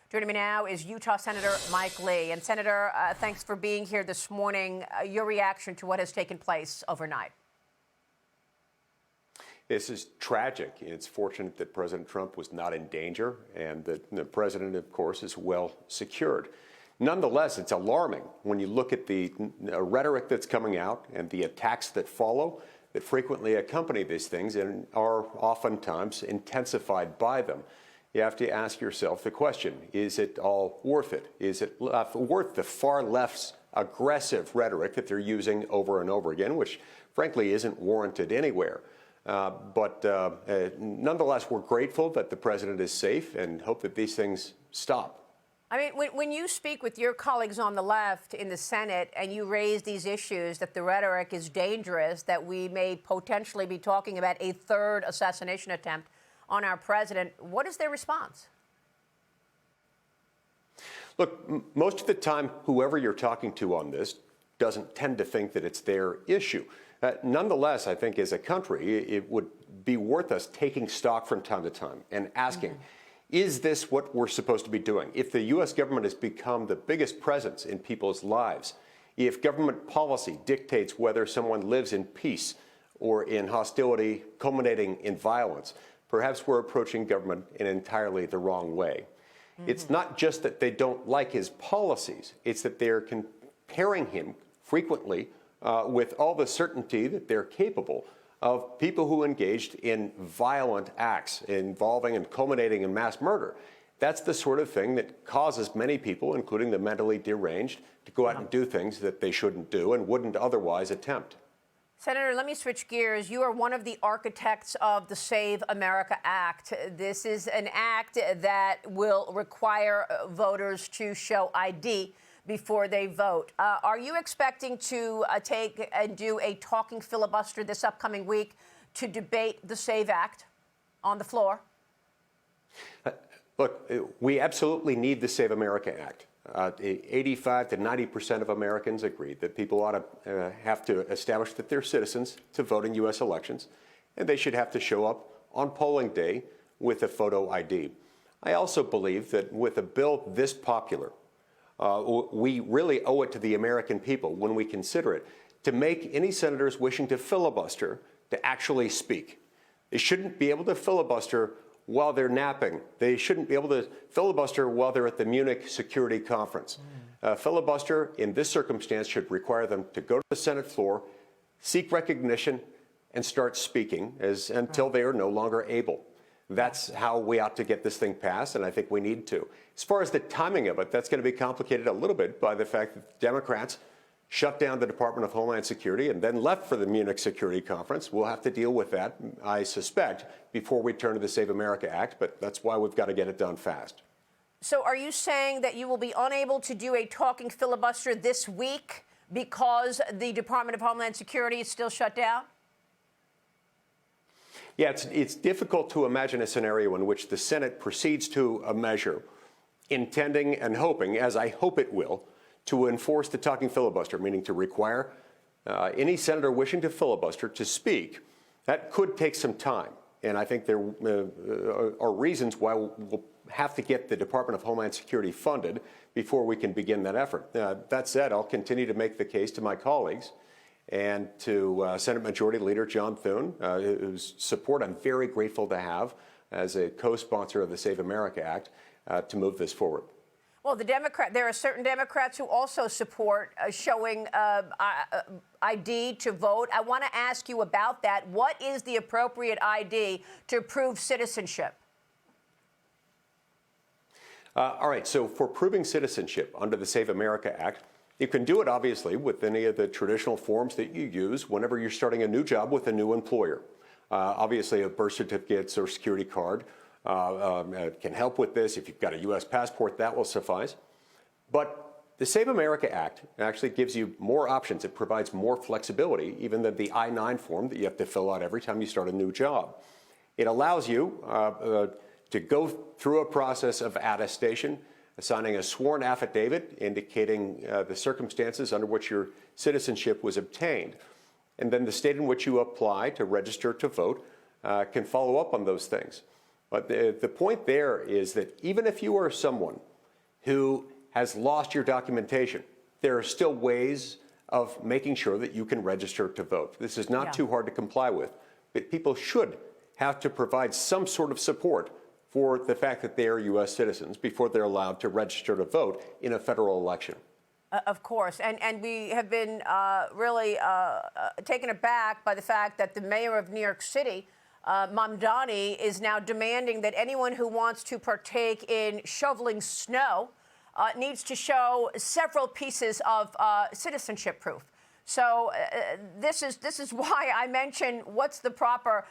Joining me now is Utah Senator Mike Lee. And Senator, thanks for being here this morning. Your reaction to what has taken place overnight? This is tragic. It's fortunate that President Trump was not in danger and that the president, of course, is well secured. Nonetheless, it's alarming when you look at the rhetoric that's coming out and the attacks that follow, that frequently accompany these things and are oftentimes intensified by them. You have to ask yourself the question, is it all worth it? Is it worth the far left's aggressive rhetoric that they're using over and over again, which frankly isn't warranted anywhere? But nonetheless, we're grateful that the president is safe and hope that these things stop. I mean, when you speak with your colleagues on the left in the Senate and you raise these issues that the rhetoric is dangerous, that we may potentially be talking about a third assassination attempt on our president, what is their response? Look, most of the time, whoever you're talking to on this doesn't tend to think that it's their issue. Nonetheless, I think as a country, it would be worth us taking stock from time to time and asking, is this what we're supposed to be doing? If the U.S. government has become the biggest presence in people's lives, if government policy dictates whether someone lives in peace or in hostility culminating in violence, perhaps we're approaching government in entirely the wrong way. It's not just that they don't like his policies, it's that they're comparing him frequently with all the certainty that they're capable of people who engaged in violent acts involving and culminating in mass murder. That's the sort of thing that causes many people, including the mentally deranged, to go out and do things that they shouldn't do and wouldn't otherwise attempt. Senator, let me switch gears. You are one of the architects of the Save America Act. This is an act that will require voters to show ID before they vote. Are you expecting to take and do a talking filibuster this upcoming week to debate the Save Act on the floor? Look, we absolutely need the Save America Act. 85 to 90% of Americans agree that people ought to have to establish that they're citizens to vote in U.S. elections, and they should have to show up on polling day with a photo ID. I also believe that with a bill this popular, we really owe it to the American people when we consider it to make any senators wishing to filibuster to actually speak. They shouldn't be able to filibuster while they're napping. They shouldn't be able to filibuster while they're at the Munich Security Conference. Filibuster in this circumstance should require them to go to the Senate floor, seek recognition, and start speaking until they are no longer able. That's how we ought to get this thing passed, and I think we need to. As far as the timing of it, that's going to be complicated a little bit by the fact that Democrats shut down the Department of Homeland Security and then left for the Munich Security Conference. We'll have to deal with that, I suspect, before we turn to the Save America Act, but that's why we've got to get it done fast. So are you saying that you will be unable to do a talking filibuster this week because the Department of Homeland Security is still shut down? Yeah, it's difficult to imagine a scenario in which the Senate proceeds to a measure intending and hoping, as I hope it will, to enforce the talking filibuster, meaning to require any senator wishing to filibuster to speak. That could take some time, and I think there are reasons why we'll have to get the Department of Homeland Security funded before we can begin that effort. That said, I'll continue to make the case to my colleagues and to Senate Majority Leader John Thune, whose support I'm very grateful to have as a co-sponsor of the Save America Act, to move this forward. Well, there are certain Democrats who also support showing ID to vote. I want to ask you about that. What is the appropriate ID to prove citizenship? All right, so for proving citizenship under the Save America Act, you can do it, obviously, with any of the traditional forms that you use whenever you're starting a new job with a new employer. Obviously, a birth certificate or security card can help with this. If you've got a U.S. passport, that will suffice. But the Save America Act actually gives you more options. It provides more flexibility, even than the I-9 form that you have to fill out every time you start a new job. It allows you to go through a process of attestation, signing a sworn affidavit indicating the circumstances under which your citizenship was obtained. And then the state in which you apply to register to vote can follow up on those things. But the point there is that even if you are someone who has lost your documentation, there are still ways of making sure that you can register to vote. This is not too hard to comply with, but people should have to provide some sort of support for the fact that they are U.S. citizens before they're allowed to register to vote in a federal election. Of course. And we have been really taken aback by the fact that the mayor of New York City, Mamdani, is now demanding that anyone who wants to partake in shoveling snow needs to show several pieces of citizenship proof. So this is why I mentioned what's the proper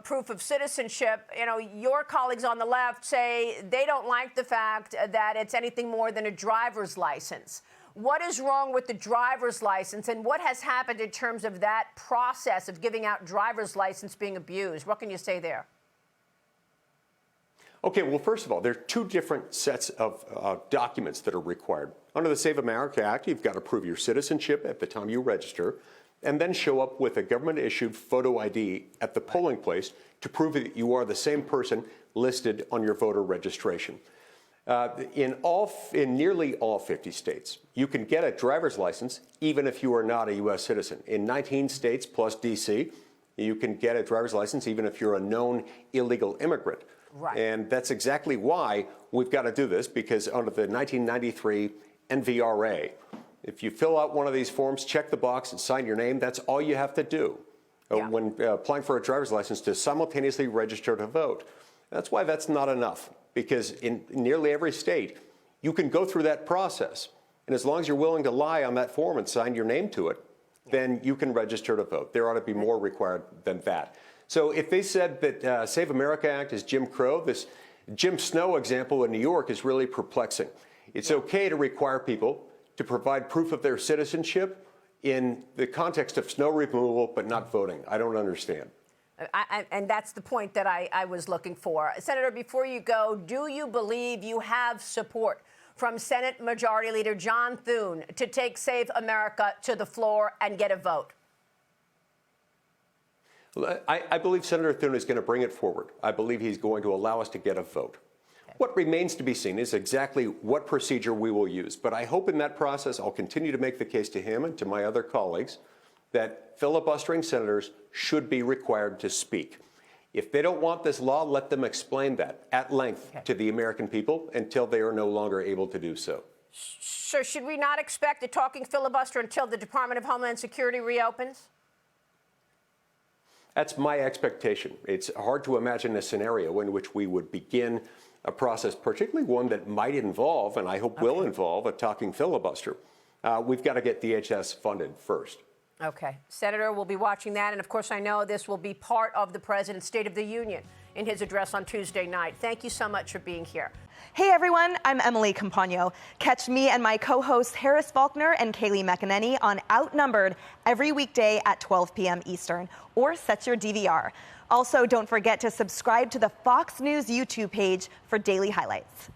proof of citizenship. You know, your colleagues on the left say they don't like the fact that it's anything more than a driver's license. What is wrong with the driver's license, and what has happened in terms of that process of giving out driver's license being abused? What can you say there? Okay, well, first of all, there are two different sets of documents that are required. Under the Save America Act, you've got to prove your citizenship at the time you register, and then show up with a government-issued photo ID at the polling place to prove that you are the same person listed on your voter registration. In nearly all 50 states, you can get a driver's license even if you are not a U.S. citizen. In 19 states plus D.C., you can get a driver's license even if you're a known illegal immigrant. Right. And that's exactly why we've got to do this, because under the 1993 NVRA, if you fill out one of these forms, check the box and sign your name, that's all you have to do when applying for a driver's license to simultaneously register to vote. That's why that's not enough, because in nearly every state, you can go through that process. And as long as you're willing to lie on that form and sign your name to it, then you can register to vote. There ought to be more required than that. So if they said that Save America Act is Jim Crow, this Jim Snow example in New York is really perplexing. It's okay to require people to provide proof of their citizenship in the context of snow removal, but not voting. I don't understand. And that's the point that I was looking for. Senator, before you go, do you believe you have support from Senate Majority Leader John Thune to take Save America to the floor and get a vote? I believe Senator Thune is going to bring it forward. I believe he's going to allow us to get a vote. Okay. What remains to be seen is exactly what procedure we will use. But I hope in that process I'll continue to make the case to him and to my other colleagues that filibustering senators should be required to speak. If they don't want this law, let them explain that at length to the American people until they are no longer able to do so. So should we not expect a talking filibuster until the Department of Homeland Security reopens? That's my expectation. It's hard to imagine a scenario in which we would begin a process, particularly one that might involve, and I hope will involve, a talking filibuster. We've got to get DHS funded first. Okay. Senator, we'll be watching that. And, of course, I know this will be part of the President's State of the Union in his address on Tuesday night. Thank you so much for being here. Hey, everyone. I'm Emily Campagno. Catch me and my co-hosts Harris Faulkner and Kaylee McEnany on Outnumbered every weekday at 12 p.m. Eastern, or set your DVR. Also, don't forget to subscribe to the Fox News YouTube page for daily highlights.